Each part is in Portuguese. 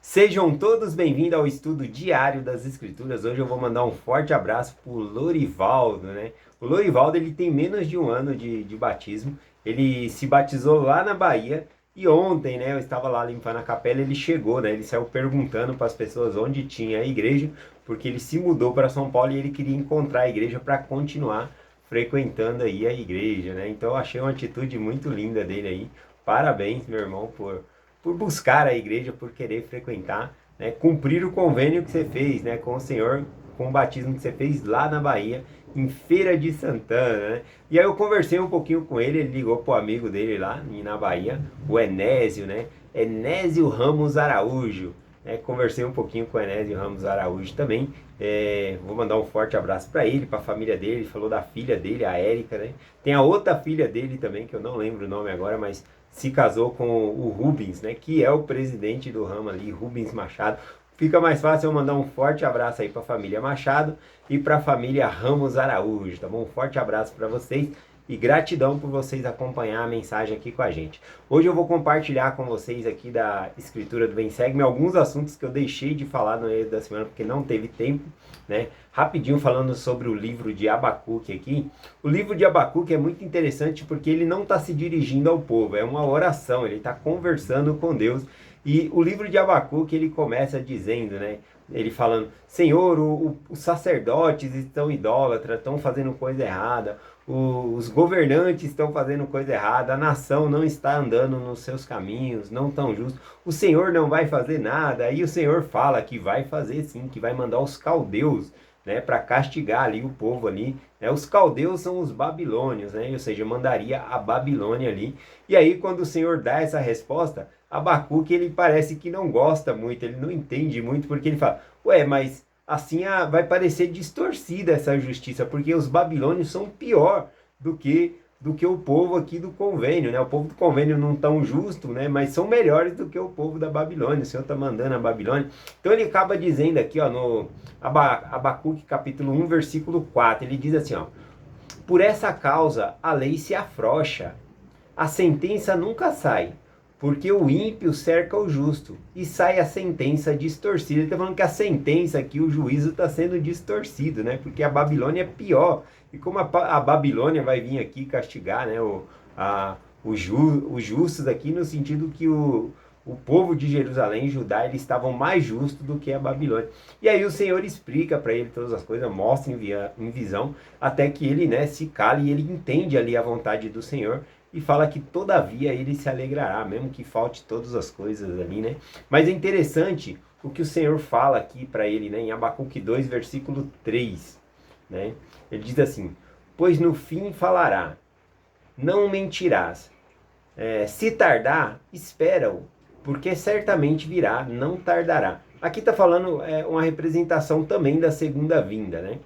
Sejam todos bem-vindos ao estudo diário das Escrituras. Hoje eu vou mandar um forte abraço para o Lorivaldo, né? O Lorivaldo, ele tem menos de um ano de batismo. Ele se batizou lá na Bahia e ontem, né, eu estava lá limpando a capela, ele chegou, né? Ele saiu perguntando para as pessoas onde tinha a igreja, porque ele se mudou para São Paulo e ele queria encontrar a igreja para continuar frequentando aí a igreja, né? Então eu achei uma atitude muito linda dele aí. Parabéns, meu irmão, por buscar a igreja, por querer frequentar, né, cumprir o convênio que você fez, né, com o Senhor, com o batismo que você fez lá na Bahia, em Feira de Santana, né? E aí eu conversei um pouquinho com ele, ele ligou pro amigo dele lá na Bahia, o Enésio, né? Enésio Ramos Araújo. Conversei um pouquinho com o Enésio Ramos Araújo também. Vou mandar um forte abraço para ele, para a família dele. Ele falou da filha dele, a Érica, né? Tem a outra filha dele também, que eu não lembro o nome agora, mas se casou com o Rubens, né? Que é o presidente do ramo ali, Rubens Machado. Fica mais fácil eu mandar um forte abraço aí para a família Machado e para a família Ramos Araújo, tá bom? Um forte abraço para vocês e gratidão por vocês acompanhar a mensagem aqui com a gente. Hoje eu vou compartilhar com vocês aqui da Escritura do Vem Segue-me alguns assuntos que eu deixei de falar no meio da semana porque não teve tempo, né? Rapidinho falando sobre o livro de Abacuque aqui. O livro de Abacuque é muito interessante porque ele não está se dirigindo ao povo, é uma oração, ele está conversando com Deus. E o livro de Abacuque, ele começa dizendo, né? Ele falando, Senhor, os sacerdotes estão idólatras, estão fazendo coisa errada, os governantes estão fazendo coisa errada, a nação não está andando nos seus caminhos, não tão justo, o Senhor não vai fazer nada. Aí o Senhor fala que vai fazer sim, que vai mandar os caldeus, né, para castigar ali o povo ali, né? Os caldeus são os babilônios, né? Ou seja, mandaria a Babilônia ali. E aí quando o Senhor dá essa resposta, Abacuque, ele parece que não gosta muito, ele não entende muito, porque ele fala, ué, mas assim vai parecer distorcida essa justiça, porque os babilônios são pior do que o povo aqui do convênio, né? O povo do convênio não tão justo, né? Mas são melhores do que o povo da Babilônia. O Senhor está mandando a Babilônia. Então ele acaba dizendo aqui, ó, no Abacuque capítulo 1, versículo 4, ele diz assim, ó, por essa causa a lei se afrouxa, a sentença nunca sai, porque o ímpio cerca o justo e sai a sentença distorcida. Ele está falando que a sentença aqui, o juízo está sendo distorcido, né? Porque a Babilônia é pior. E como a Babilônia vai vir aqui castigar, né, os justos aqui, no sentido que o povo de Jerusalém, Judá, eles estavam mais justos do que a Babilônia. E aí o Senhor explica para ele todas as coisas, mostra em visão, até que ele, né, se cala e ele entende ali a vontade do Senhor e fala que todavia ele se alegrará, mesmo que falte todas as coisas ali, né? Mas é interessante o que o Senhor fala aqui para ele, né, em Abacuque 2, versículo 3, né? Ele diz assim, pois no fim falará, não mentirás, se tardar, espera-o, porque certamente virá, não tardará. Aqui está falando uma representação também da segunda vinda, né?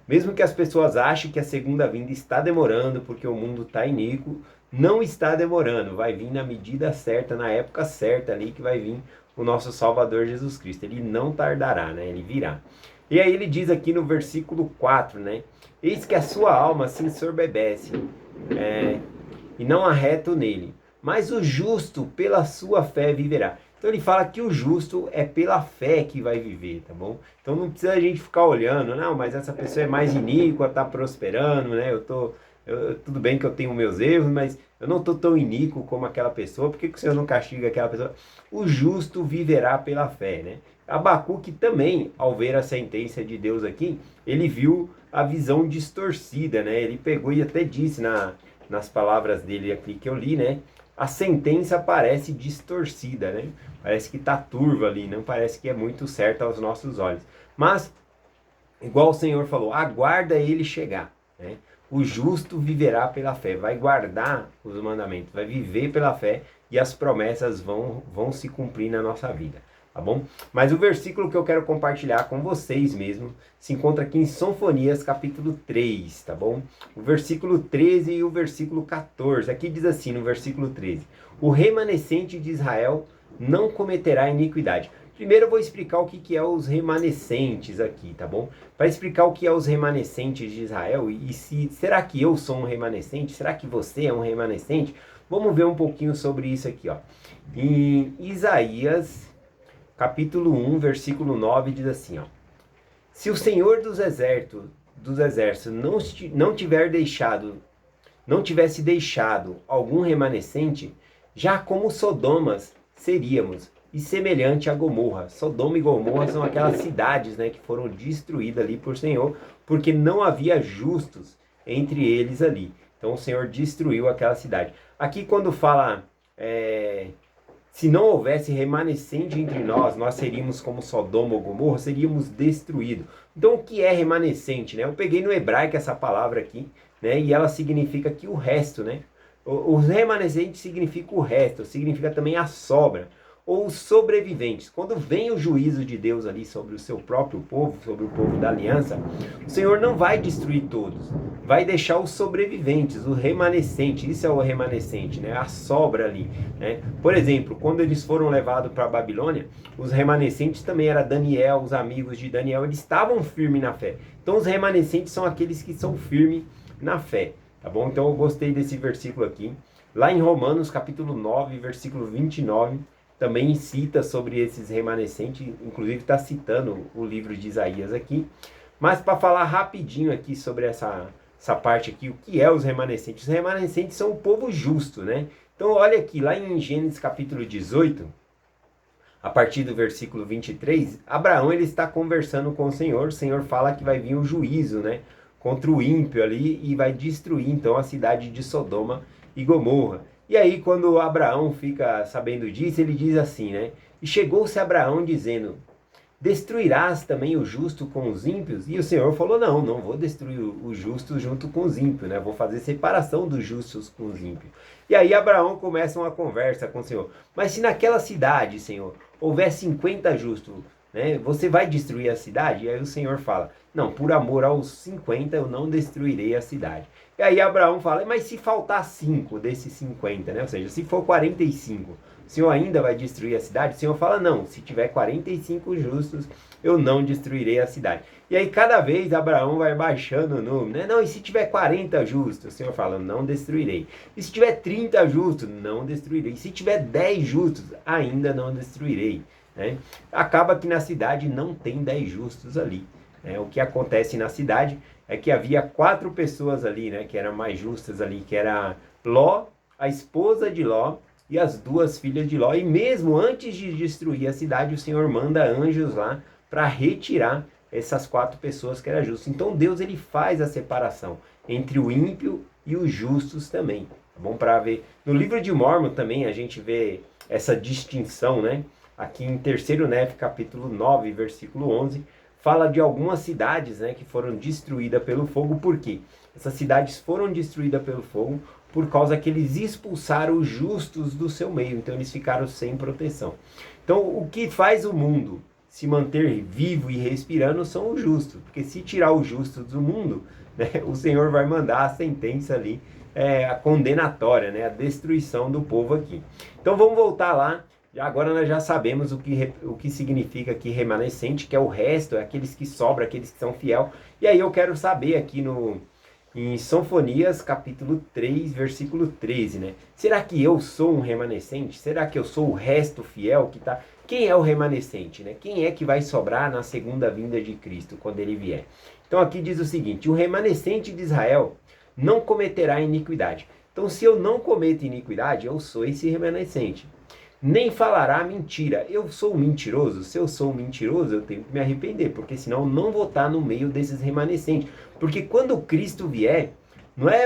Mesmo que as pessoas achem que a segunda vinda está demorando, porque o mundo está iníquo, não está demorando, vai vir na medida certa, na época certa ali que vai vir o nosso Salvador Jesus Cristo. Ele não tardará, né? Ele virá. E aí ele diz aqui no versículo 4, né? Eis que a sua alma se ensoberbece, e não há reto nele, mas o justo pela sua fé viverá. Então ele fala que o justo é pela fé que vai viver, tá bom? Então não precisa a gente ficar olhando, não, mas essa pessoa é mais iníqua, tá prosperando, né? Tudo bem que eu tenho meus erros, mas eu não estou tão iníquo como aquela pessoa, por que o Senhor não castiga aquela pessoa? O justo viverá pela fé, né? Abacuque também, ao ver a sentença de Deus aqui, ele viu a visão distorcida, né? Ele pegou e até disse nas palavras dele aqui que eu li, né? A sentença parece distorcida, né? Parece que está turva ali, não parece que é muito certa aos nossos olhos. Mas, igual o Senhor falou, aguarda ele chegar, né? O justo viverá pela fé, vai guardar os mandamentos, vai viver pela fé e as promessas vão se cumprir na nossa vida, tá bom? Mas o versículo que eu quero compartilhar com vocês mesmo se encontra aqui em Sofonias capítulo 3, tá bom? O versículo 13 e o versículo 14, aqui diz assim no versículo 13, o remanescente de Israel não cometerá iniquidade. Primeiro eu vou explicar o que é os remanescentes aqui, tá bom? Para explicar o que é os remanescentes de Israel será que eu sou um remanescente? Será que você é um remanescente? Vamos ver um pouquinho sobre isso aqui, ó. Em Isaías capítulo 1, versículo 9, diz assim, ó. Se o Senhor dos exércitos não tivesse deixado algum remanescente, já como Sodomas seríamos, e semelhante a Gomorra. Sodoma e Gomorra são aquelas cidades, né, que foram destruídas ali por Senhor, porque não havia justos entre eles ali. Então o Senhor destruiu aquela cidade. Aqui quando fala, se não houvesse remanescente entre nós, nós seríamos como Sodoma ou Gomorra, seríamos destruídos. Então o que é remanescente, né? Eu peguei no hebraico essa palavra aqui, né? E ela significa que o resto, né? O remanescente significa o resto, significa também a sobra, ou os sobreviventes. Quando vem o juízo de Deus ali sobre o seu próprio povo, sobre o povo da aliança, o Senhor não vai destruir todos, vai deixar os sobreviventes, o remanescente. Isso é o remanescente, né? A sobra ali, né? Por exemplo, quando eles foram levados para a Babilônia, os remanescentes também era Daniel, os amigos de Daniel, eles estavam firmes na fé. Então os remanescentes são aqueles que são firmes na fé. Tá bom? Então eu gostei desse versículo aqui. Lá em Romanos, capítulo 9, versículo 29, também cita sobre esses remanescentes, inclusive está citando o livro de Isaías aqui. Mas para falar rapidinho aqui sobre essa parte aqui, o que é os remanescentes? Os remanescentes são o povo justo, né? Então olha aqui, lá em Gênesis capítulo 18, a partir do versículo 23, Abraão ele está conversando com o Senhor fala que vai vir um juízo, né? Contra o ímpio ali e vai destruir então a cidade de Sodoma e Gomorra. E aí quando Abraão fica sabendo disso, ele diz assim, né? E chegou-se Abraão dizendo, destruirás também o justo com os ímpios? E o Senhor falou, não vou destruir o justo junto com os ímpios, né? Vou fazer separação dos justos com os ímpios. E aí Abraão começa uma conversa com o Senhor. Mas se naquela cidade, Senhor, houver 50 justos, né? Você vai destruir a cidade? E aí o Senhor fala, não, por amor aos 50 eu não destruirei a cidade. E aí Abraão fala, mas se faltar 5 desses 50, né? Ou seja, se for 45, o Senhor ainda vai destruir a cidade? O Senhor fala, não, se tiver 45 justos, eu não destruirei a cidade. E aí cada vez Abraão vai baixando o número, né? Não, e se tiver 40 justos? O Senhor fala, não destruirei. E se tiver 30 justos? Não destruirei. E se tiver 10 justos? Ainda não destruirei. Né? Acaba que na cidade não tem 10 justos ali. Né? O que acontece na cidade é que havia 4 pessoas ali, né, que eram mais justas ali, que era Ló, a esposa de Ló e as 2 filhas de Ló. E mesmo antes de destruir a cidade, o Senhor manda anjos lá para retirar essas 4 pessoas que eram justas. Então Deus ele faz a separação entre o ímpio e os justos também. Tá bom? Para ver. No livro de Mórmon também a gente vê essa distinção, né? Aqui em 3º Nefe, capítulo 9, versículo 11, fala de algumas cidades, né, que foram destruídas pelo fogo. Por quê? Essas cidades foram destruídas pelo fogo por causa que eles expulsaram os justos do seu meio. Então eles ficaram sem proteção. Então o que faz o mundo se manter vivo e respirando são os justos. Porque se tirar os justos do mundo, né, o Senhor vai mandar a sentença ali, a condenatória, né, a destruição do povo aqui. Então vamos voltar lá. Agora nós já sabemos o que significa aqui remanescente, que é o resto, é aqueles que sobram, aqueles que são fiel. E aí eu quero saber aqui em Sofonias, capítulo 3, versículo 13, né? Será que eu sou um remanescente? Será que eu sou o resto fiel que tá? Quem é o remanescente, né? Quem é que vai sobrar na segunda vinda de Cristo, quando ele vier? Então aqui diz o seguinte, o remanescente de Israel não cometerá iniquidade. Então se eu não cometo iniquidade, eu sou esse remanescente. Nem falará mentira. Eu sou mentiroso? Se eu sou mentiroso, eu tenho que me arrepender, porque senão eu não vou estar no meio desses remanescentes. Porque quando Cristo vier, não é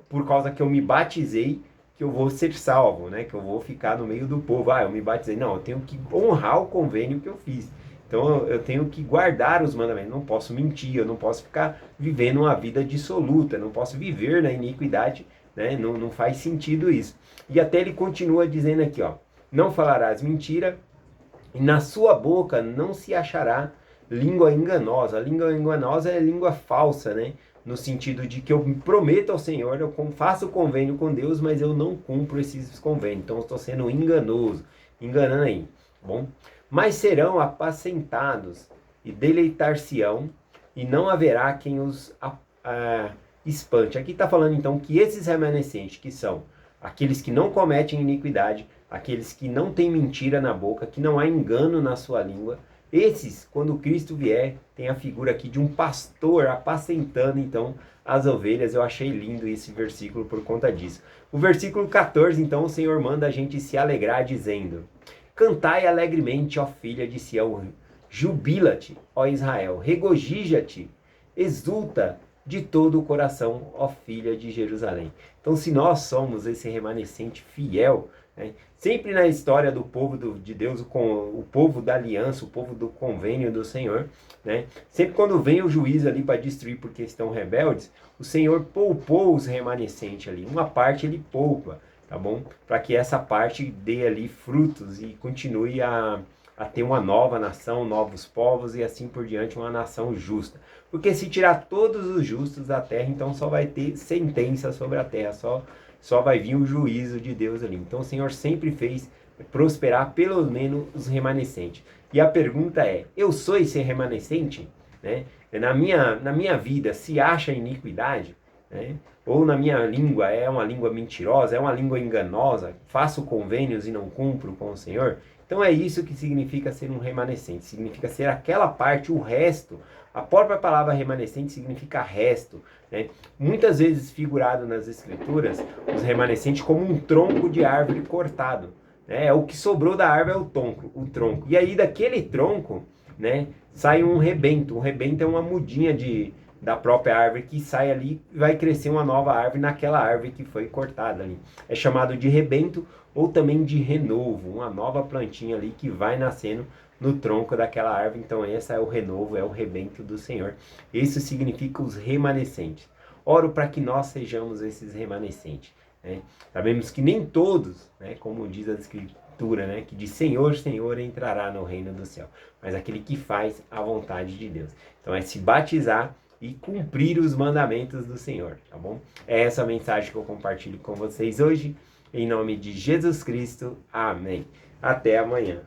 por causa que eu me batizei que eu vou ser salvo, né? Que eu vou ficar no meio do povo. Ah, eu me batizei. Não, eu tenho que honrar o convênio que eu fiz. Então eu tenho que guardar os mandamentos. Não posso mentir, eu não posso ficar vivendo uma vida dissoluta, não posso viver na iniquidade, né? Não faz sentido isso. E até ele continua dizendo aqui, ó, não falarás mentira, e na sua boca não se achará língua enganosa. A língua enganosa é língua falsa, né? No sentido de que eu prometo ao Senhor, eu faço convênio com Deus, mas eu não cumpro esses convênios. Então eu estou sendo enganoso, enganando aí, tá bom? Mas serão apacentados e deleitar-se-ão, e não haverá quem os espante. Aqui está falando então que esses remanescentes, que são aqueles que não cometem iniquidade, aqueles que não têm mentira na boca, que não há engano na sua língua. Esses, quando Cristo vier, tem a figura aqui de um pastor apacentando, então, as ovelhas. Eu achei lindo esse versículo por conta disso. O versículo 14, então, o Senhor manda a gente se alegrar dizendo: cantai alegremente, ó filha de Sião, jubila-te, ó Israel, regozija-te, exulta de todo o coração, ó filha de Jerusalém. Então, se nós somos esse remanescente fiel, né, sempre na história do povo de Deus, o povo da aliança, o povo do convênio do Senhor, né, sempre quando vem o juízo ali para destruir porque estão rebeldes, o Senhor poupou os remanescentes ali. Uma parte ele poupa, tá bom? Para que essa parte dê ali frutos e continue a ter uma nova nação, novos povos e assim por diante, uma nação justa. Porque se tirar todos os justos da terra, então só vai ter sentença sobre a terra, só vai vir o juízo de Deus ali. Então o Senhor sempre fez prosperar pelo menos os remanescentes. E a pergunta é: eu sou esse remanescente? Né? Na minha vida se acha iniquidade? Né? Ou na minha língua é uma língua mentirosa, é uma língua enganosa, faço convênios e não cumpro com o Senhor? Então é isso que significa ser um remanescente, significa ser aquela parte, o resto. A própria palavra remanescente significa resto, né? Muitas vezes figurado nas escrituras, os remanescentes como um tronco de árvore cortado, né? O que sobrou da árvore é o tronco. E aí daquele tronco, né, sai um rebento. O rebento é uma mudinha da própria árvore que sai ali e vai crescer uma nova árvore naquela árvore que foi cortada ali. É chamado de rebento ou também de renovo, uma nova plantinha ali que vai nascendo no tronco daquela árvore. Então esse é o renovo, é o rebento do Senhor. Isso significa os remanescentes. Oro para que nós sejamos esses remanescentes, né? Sabemos que nem todos, né, como diz a Escritura, né, que de Senhor, Senhor entrará no reino do céu, mas aquele que faz a vontade de Deus. Então é se batizar e cumprir os mandamentos do Senhor, tá bom? É essa a mensagem que eu compartilho com vocês hoje. Em nome de Jesus Cristo, amém. Até amanhã.